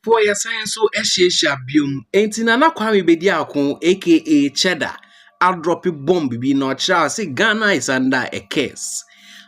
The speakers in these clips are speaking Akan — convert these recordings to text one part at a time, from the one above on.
For your science so eshiesha biom enti na Kwame Bediako aka Cheddar a drop a bomb be not sure say Ghana is under a case.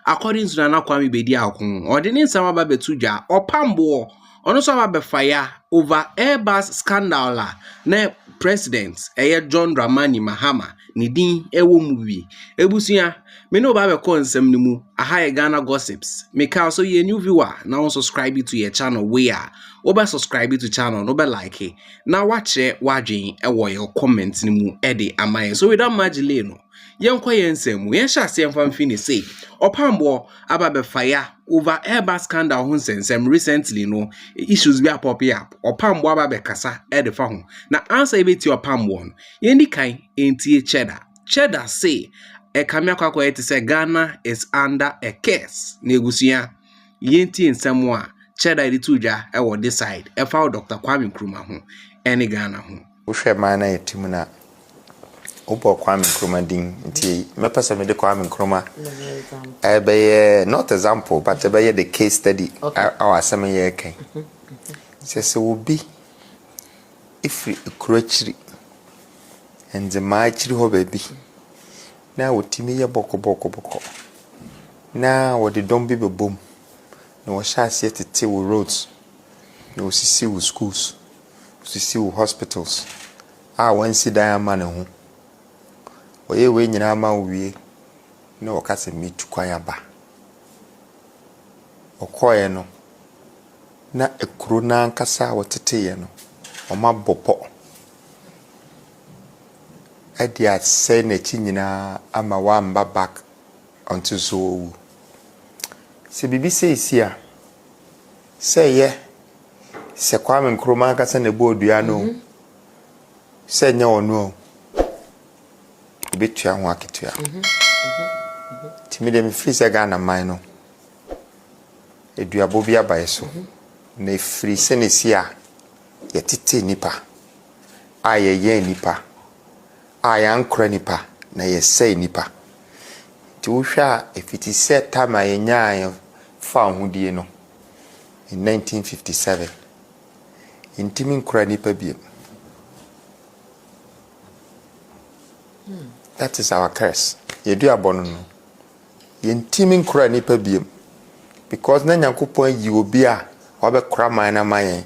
According to Nana Kwame Bediako, ordinance sama betuja Opambour ono so be fire over Airbus scandal na president John Dramani Mahama ni din ewo movie ebusia me no ba be ko nsem ni mu aha Ghana gossips me ka so ye new viewer now subscribe to your channel where oba subscribe to channel no be like it na watch wadwen ewo your comment ni mu e de amaye so without much delay no yenkwa yensem yen sha se mfam fini say Opambour aba be fire over Airbus scandal hun sensem recently no issues be pop up Opambour aba be kasa e de fa ho na answer e beti Opambour no yendi kan entie Cheddar say e kamia kwakwa eti say Ghana is under a case na egusia yenti nsem a Cheddar di tuja e wo this side e fa Dr. Kwame Nkrumah ho ene Ghana ho wo hwe man na yetimu na Obo Kwame Nkrumah din nti me pese me de Kwame Nkrumah be not example but be the case study our asem ye kan se obi ifri kurachiri enze maachiri ho baby na wotimi ye boko na wo de dombi bebom na wo sha ase tete wo roads na wo sisi wo schools sisi wo hospitals wansi dan ama ne ho oye we nyina ama wie na okase mitu kwaya ba okoye no na ekuro na nkasa wotete no oma bopo adia say na chi nyina ama wamba back onto so se bibi say sia say ye se Kwame Nkrumah kasa na bodua no se nya onu betua ho aketua timide me free se Ghana man no eduabo bia bae so na free se ne sia ye tete nipa ye nipa yankra nipa na ye sei nipa ti wo hwa efiti set time ye nyaa fa hodie no in 1957 intimi nkra nipa biem. That is our curse. Ye do abono no. Ye ntimi nkra nipa biem. Because na Nyankopon yi obi a obe kra man na man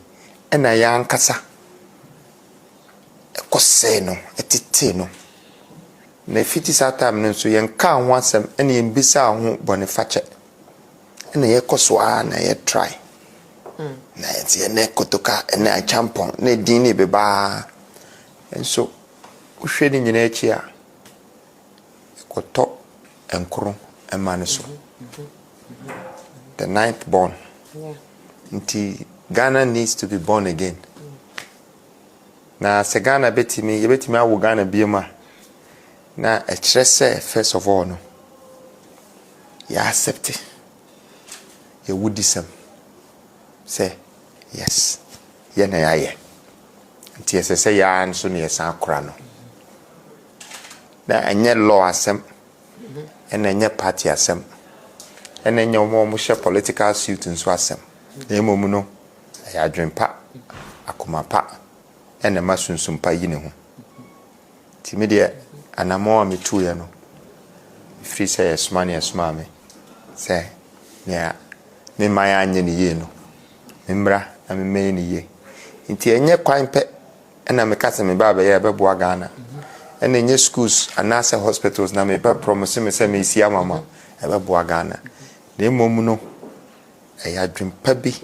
e na ya nkasa. Ekose no, etete no. Na fiti sa time no so ye nka ho asem ene ye mbisa ho bone fache. Ene ye koso a na ye try. Na ye ne kotoka ene a champon na din ni beba. And so uhwe ni nyina echi a koto enkro emane so the ninth born nti Ghana needs to be born again na se Ghana betimi awu Ghana biema na ekirese first of all no ya accept ye woodism say yes ye na yaye nti ese ya nso ne yesa akora no na enye law asem ena enye party asem ena enye omo hye political suit nso asem na emomu no ya adwempa akomapa ena masunsumpa yi ne ho timide anamo ametu ye no free say esma me say na me maya anye ne ye no membra na me me ne ye nti enye kwan pe ena me kase me baba ye beboa Ghana and in your schools and NASA hospitals na me promise me say me sia mama ebeboa Ghana na emomu no dream pabi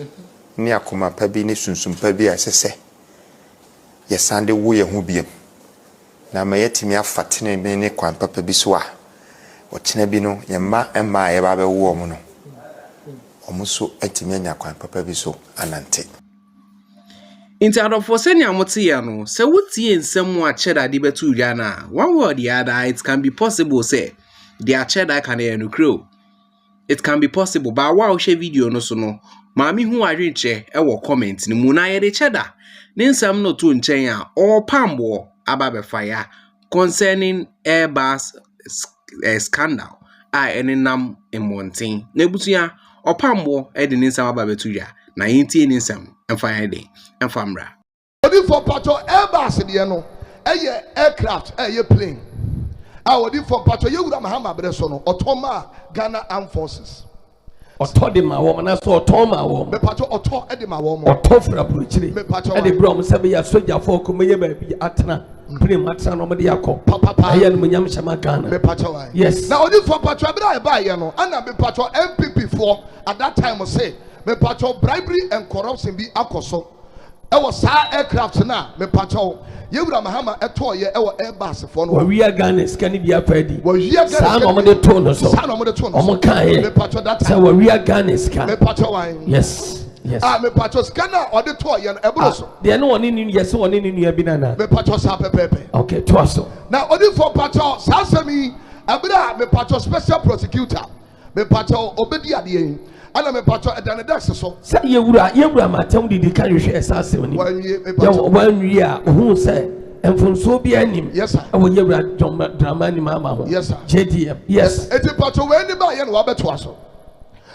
ni akoma pabi ni sunsum pabi asese ye sande wo ye ho biem na me yetimi afatene me ne kwan papa bi so a o kina bi no ye ma emma ye ba be wo mo no omuso etimi anya kwan papa bi so anante. Inti adofo senya mote ya no se wotie nsem a Cheddar de betu ya na one way or the other it can be possible say their Cheddar can no crow. It can be possible but wa share video no so no maami hu adwenche e wo comment ni mu na ye de Cheddar ne nsem no to nchen a Opambour aba be fire concerning Airbus scandal enenam emmonten na ebutua Opambour e de nsem aba betu ya na yentie nsem Friday and Famra. Odi for patrol Airbus the no. Aircraft, plane. Our odi for patrol you would Mahama Bresono, Otoma Ghana Armed Forces. Otodima woman, I saw Toma woman. Me patrol Oto Edima woman. Or Tofra Puchili. Me patrol Eddie Brom Sabia Soja for Kumaya baby Atana. Primatsan or Bediako. Papa, I am Munyam Shamakana. Me patrol. Yes. Now odi for patrol I buy you know. And I me patrol MPP for at that time I say me patrol bribery and corruption be akoso. I was sa aircraft now me patrol. You would Mahama a toy Airbus for no. We are Ghana's can be a Freddy. Well, you are Son of the tone or so. Son of the tone. Omokai. Me patrol that time. So we are Ghana's can. Me patrol wine. Yes. Yes. Me patrol scanner or the toy and Ebroso. There no one in yes, one in your banana. Me patrol sa pepe. Okay, twaso. Now only for patrol Sasami Abra me patrol special prosecutor. Me patrol Obediadi. And I'm a patrol at the next so. Say you would my town did the carry assassin. 1 year who said and from so be any. Yes, sir. I will hear Dramani Mama. Yes, sir. JDM. Yes. It's a patrol when the buy and Wabetwaso.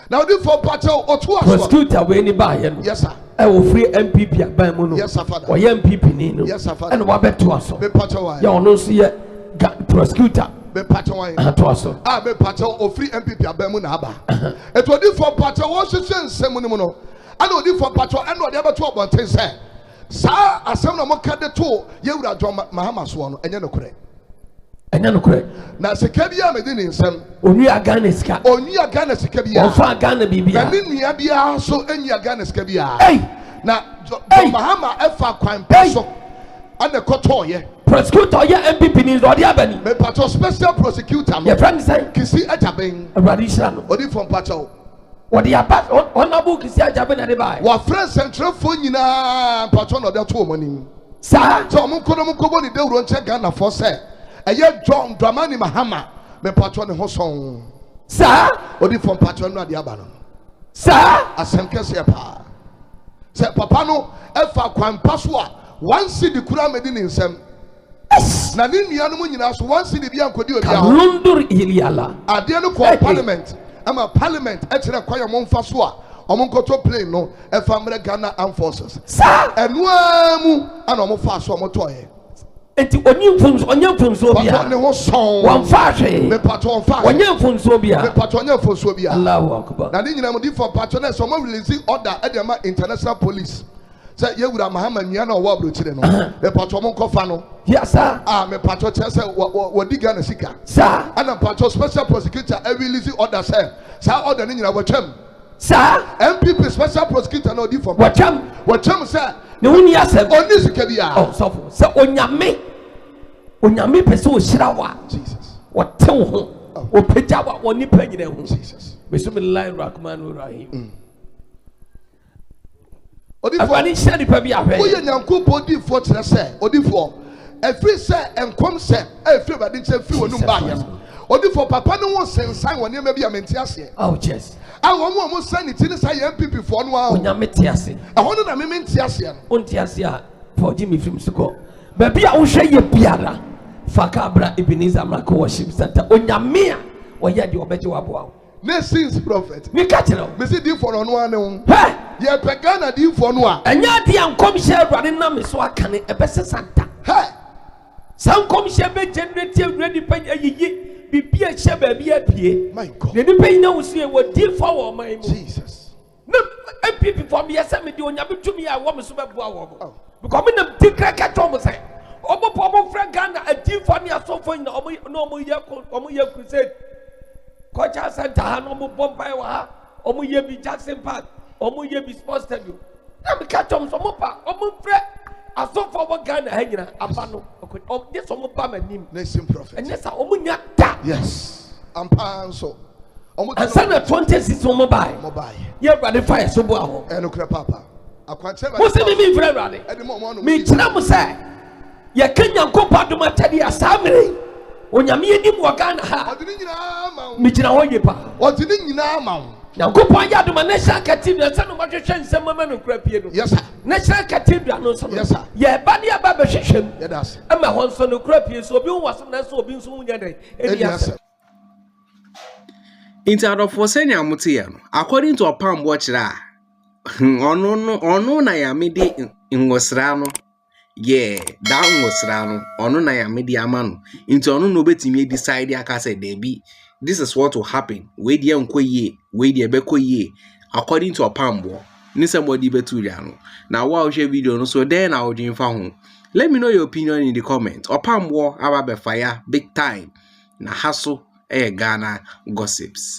Now the for patrol or two prosecutor when the buy. Yes, sir. I will free MPP by Mono. Yes, sir, father. Or MPP Nino. Yes, sir, father. And Wabetwaso. Me patrol. You no see prosecutor. Me patrol. Twaso. Me patrol or free MPP Abemuna. It was for patrol Washington Semuno. I know the for patrol and what the other 12 one say. Sa asem na mo ka de to ye wura John Mahama so no enye no kore na sika bia me di ni nsem oni agane sika bia ofa Ghana bibia na ni nua bia so enya Ghana sika bia na John Mahama efa kwan peso ane koto ye prosecutor ye MPP ni odi abani me patrol special prosecutor your friend say kisi ajaben radisha no odi from patrol what the about on abu kisi ajaben na dey buy wa friend central phone nyina patrol no dey to omani sa so mo kobo ni dewuro nche Ghana for say eye John Dramani Mahama me patrol ne ho son sa odi from patrol no ade aba no sa asem kese pa se papa no efa kwan paso a one city kura me di ni nsem na ni nua no mo nyina so one city bia nkodi obi a lundur iliala ade no ko parliament ama parliament e kire kwaya mo mfa so a omo nkoto plane no efa mre Ghana Armed Forces sa enu amu ana omo fa so omo toye enti onyamfumso bia ne ho son wan fa hwe me patron fa onyamfumso bia me patron onyamfumso bia Allahu akbar na ni nyina mo di for patron so mo release order e dey ma international police say ye wura Mahama nua na owo abrochire no me patron mo nkofa no yes sir me patron che say wodi Ghana sika sir ana patron special prosecutor e release order say order ni nyina watwam sir MPP special prosecutor no di for watwam say ne woni asem oni sika bia oh so say onyame pese o hirawa Jesus wotew ho o pejawa woni panyina ho Jesus bismillahir rahmanir rahim Afani shadi pa bi ahwe oye nyankopon di fo kire se odifo efri se enkom se efri bade nche fri wonu ba ye odifo papa no wo sensan woni ma bi amenti ase oh yes awo mo sani ti ni sa ye MPP fo no a onyame ti ase ahono na me menti ase no onti ase a for Jimmy film siko ba bia wo hwe ye biara fakabra Ebenezer Mako worship center onyame a wo ye de obeje wabo nations prophet me catch it me see di for no ane wo he ye pegana di for no a enya di ankom hye awade na me so akane ebese santa he sankom hye be generate awade pa ayiyi bibia hye ba bia pie my god ne ni pe na wo sie wo di for wo man mu Jesus na MPP for me yesa me di onyame tumi a wo me so be boa wo because me na di kraka to mo say omo friend Ghana a di for me aso for na omo ye crusade Kocha Center ha no mo bombai wa ha omo ye bi Jackson Park omo ye bi sports stadium na me catch them so mo pa omo frɛ aso for Ghana ha nyina apa no this omo ba manim nation prophet and yes omo nya da yes ampan so omo ansana 26 omo buy ye brade fire so bo aho enokra papa akwanche mo se me frɛ brade me kyina mo sɛ ye kenya nkopa do matadi asamre onyame enim wa Ghana ha odini nyina ma mi gyina ho yepa odini nyina ma na nkopon ya do ma national cathedral se no ma hwehwe nsem ma no kura pie no yes sir national cathedral no so yes sir ye ba ne aba be hwehwem ye das ama ho nso no kura pie so obi waso na so obi nso nya den yes Inti adofo senya amote ya no according to Opambour kira ono na ya mede ngosra no yeah that ngosra no ono na ya mede amano into ono no betimi decide aka say debi this is what will happen we dey nkoye we dey bekoye according to Opambour ni somebody betu ya no na wa share video no so then I would infa ho. Let me know your opinion in the comment. Opambour aba be fire big time na haso Ghana gossips.